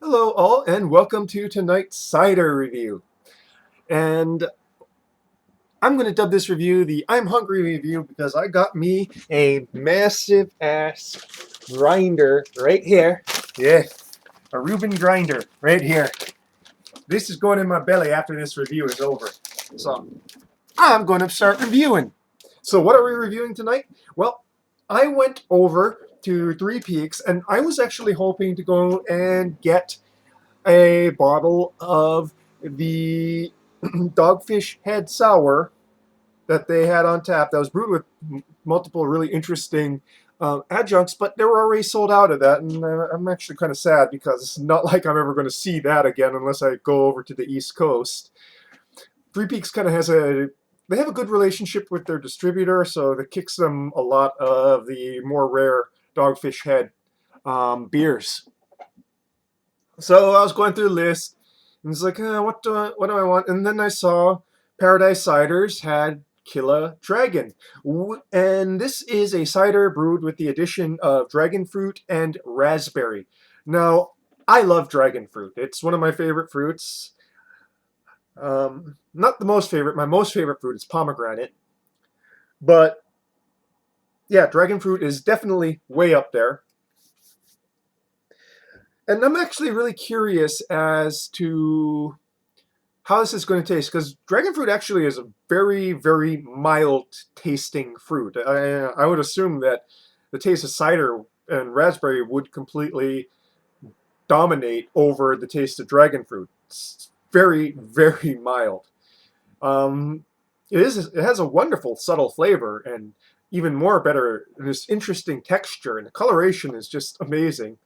Hello all and welcome to tonight's cider review. And I'm going to dub this review the I'm Hungry review because I got me a massive ass grinder right here. Yeah, a Reuben grinder right here. This is going in my belly after this review is over. So I'm going to start reviewing. So what are we reviewing tonight? Well, I went over to Three Peaks and I was actually hoping to go and get a bottle of the Dogfish Head Sour that they had on tap that was brewed with multiple really interesting adjuncts, but they were already sold out of that, and I'm actually kind of sad because it's not like I'm ever going to see that again unless I go over to the East Coast. Three Peaks kind of has they have a good relationship with their distributor, so that kicks them a lot of the more rare Dogfish Head beers. So I was going through the list, and it's like, what do I want? And then I saw Paradise Ciders had Killah Dragon, and this is a cider brewed with the addition of dragon fruit and raspberry. Now, I love dragon fruit. It's one of my favorite fruits. Not the most favorite. My most favorite fruit is pomegranate, but yeah, dragon fruit is definitely way up there. And I'm actually really curious as to how this is going to taste because dragon fruit actually is a very, very mild tasting fruit. I would assume that the taste of cider and raspberry would completely dominate over the taste of dragon fruit. It's very, very mild. Um, it has a wonderful subtle flavor and even more better, this interesting texture, and the coloration is just amazing.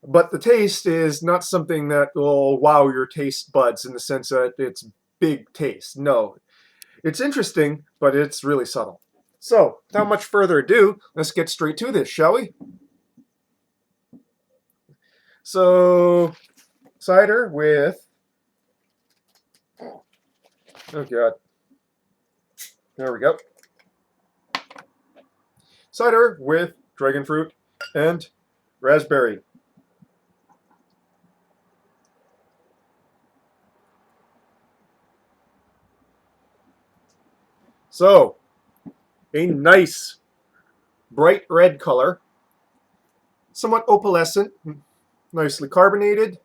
But the taste is not something that will wow your taste buds in the sense that it's big taste. No, it's interesting, but it's really subtle. So, without much further ado, let's get straight to this, shall we? So, cider with. Oh, God. There we go. Cider with dragon fruit and raspberry. So, a nice bright red color, somewhat opalescent, nicely carbonated.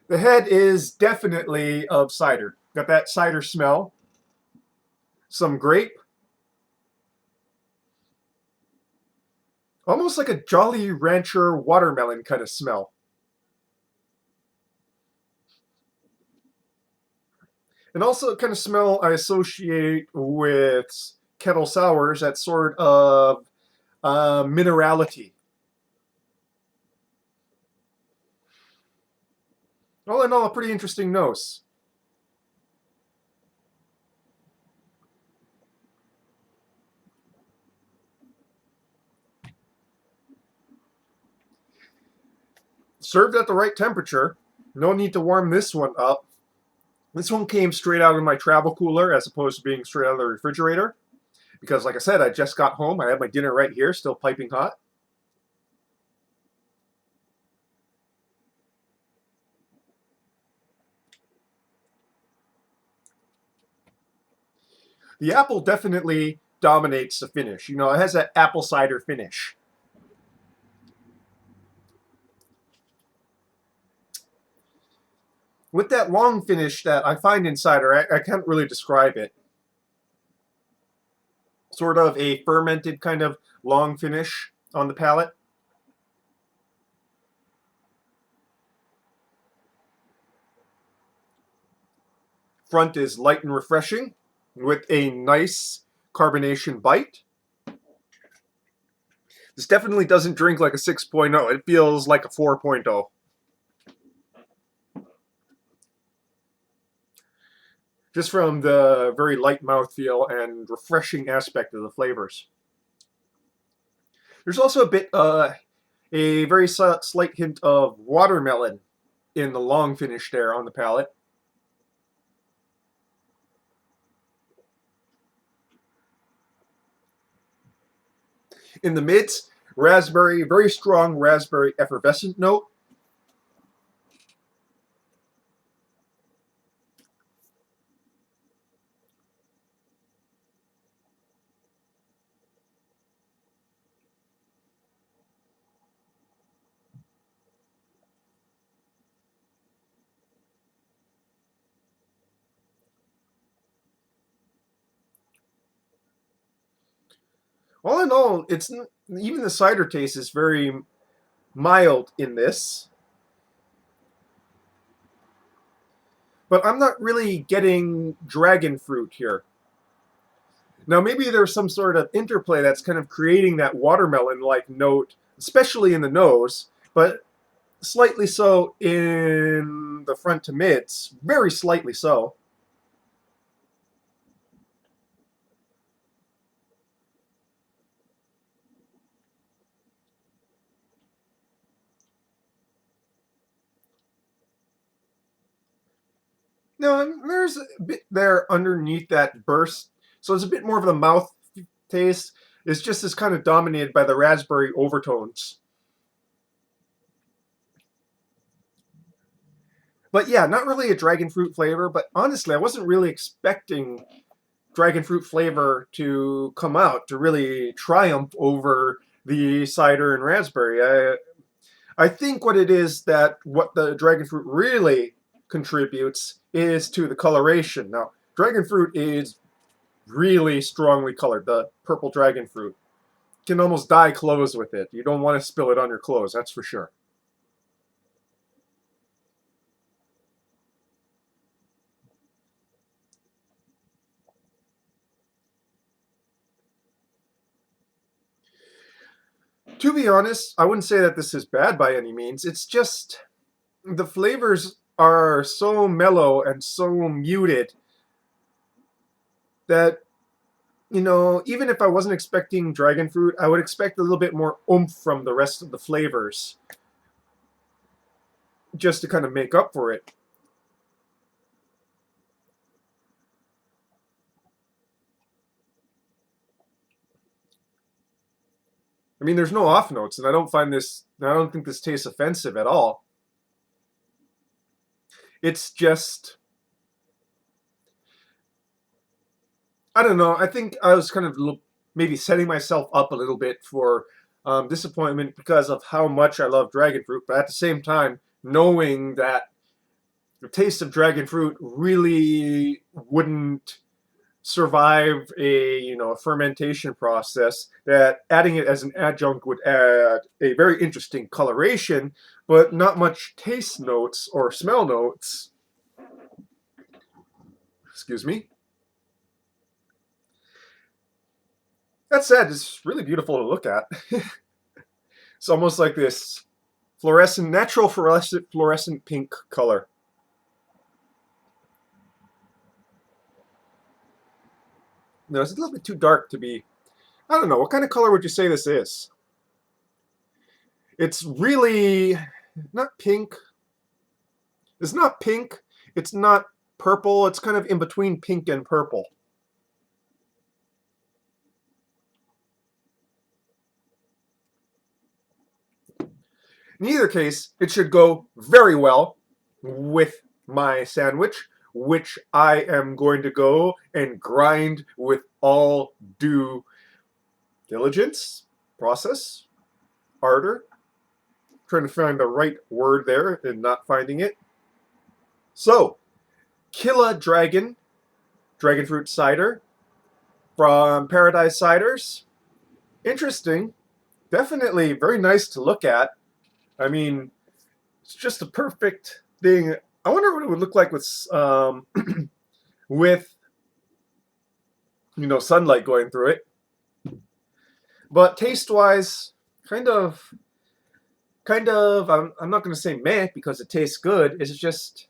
The head is definitely of cider. Got that cider smell, some grape, almost like a Jolly Rancher watermelon kind of smell. And also a kind of smell I associate with kettle sours, that sort of minerality. All in all, a pretty interesting nose. Served at the right temperature. No need to warm this one up. This one came straight out of my travel cooler as opposed to being straight out of the refrigerator. Because, like I said, I just got home. I had my dinner right here, still piping hot. The apple definitely dominates the finish. You know, it has that apple cider finish. With that long finish that I find in cider, I can't really describe it. Sort of a fermented kind of long finish on the palate. Front is light and refreshing with a nice carbonation bite. This definitely doesn't drink like a 6.0. It feels like a 4.0. Just from the very light mouthfeel and refreshing aspect of the flavors. There's also a very slight hint of watermelon in the long finish there on the palate. In the mids, raspberry, very strong raspberry effervescent note. All in all, even the cider taste is very mild in this, but I'm not really getting dragon fruit here. Now, maybe there's some sort of interplay that's kind of creating that watermelon-like note, especially in the nose, but slightly so in the front to mids, very slightly so. No, there's a bit there underneath that burst, so it's a bit more of the mouth taste. It's just as kind of dominated by the raspberry overtones. But yeah, not really a dragon fruit flavor, but honestly, I wasn't really expecting dragon fruit flavor to come out to really triumph over the cider and raspberry. I think what it is that what the dragon fruit really contributes is to the coloration. Now, dragon fruit is really strongly colored, the purple dragon fruit. You can almost dye clothes with it. You don't want to spill it on your clothes, that's for sure. To be honest, I wouldn't say that this is bad by any means. It's just the flavors are so mellow and so muted that, even if I wasn't expecting dragon fruit, I would expect a little bit more oomph from the rest of the flavors just to kind of make up for it. I mean, there's no off notes, and I don't think this tastes offensive at all. It's just, I don't know. I think I was kind of maybe setting myself up a little bit for disappointment because of how much I love dragon fruit, but at the same time, knowing that the taste of dragon fruit really wouldn't survive a fermentation process, that adding it as an adjunct would add a very interesting coloration but not much taste notes or smell notes. Excuse me. That said, it's really beautiful to look at. It's almost like this natural fluorescent pink color. No, it's a little bit too dark to be. I don't know. What kind of color would you say this is? It's really not pink. It's not pink. It's not purple. It's kind of in between pink and purple. In either case, it should go very well with my sandwich, which I am going to go and grind with all due diligence, process, ardor. Trying to find the right word there and not finding it. So, Killah Dragon Fruit Cider from Paradise Ciders. Interesting. Definitely very nice to look at. I mean, it's just a perfect thing. I wonder what it would look like with with sunlight going through it. But taste wise, kind of. I'm not going to say meh because it tastes good. It's just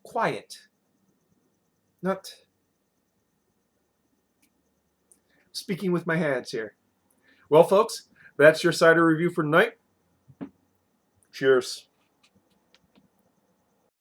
quiet. Not speaking with my hands here. Well, folks, that's your cider review for tonight. Cheers.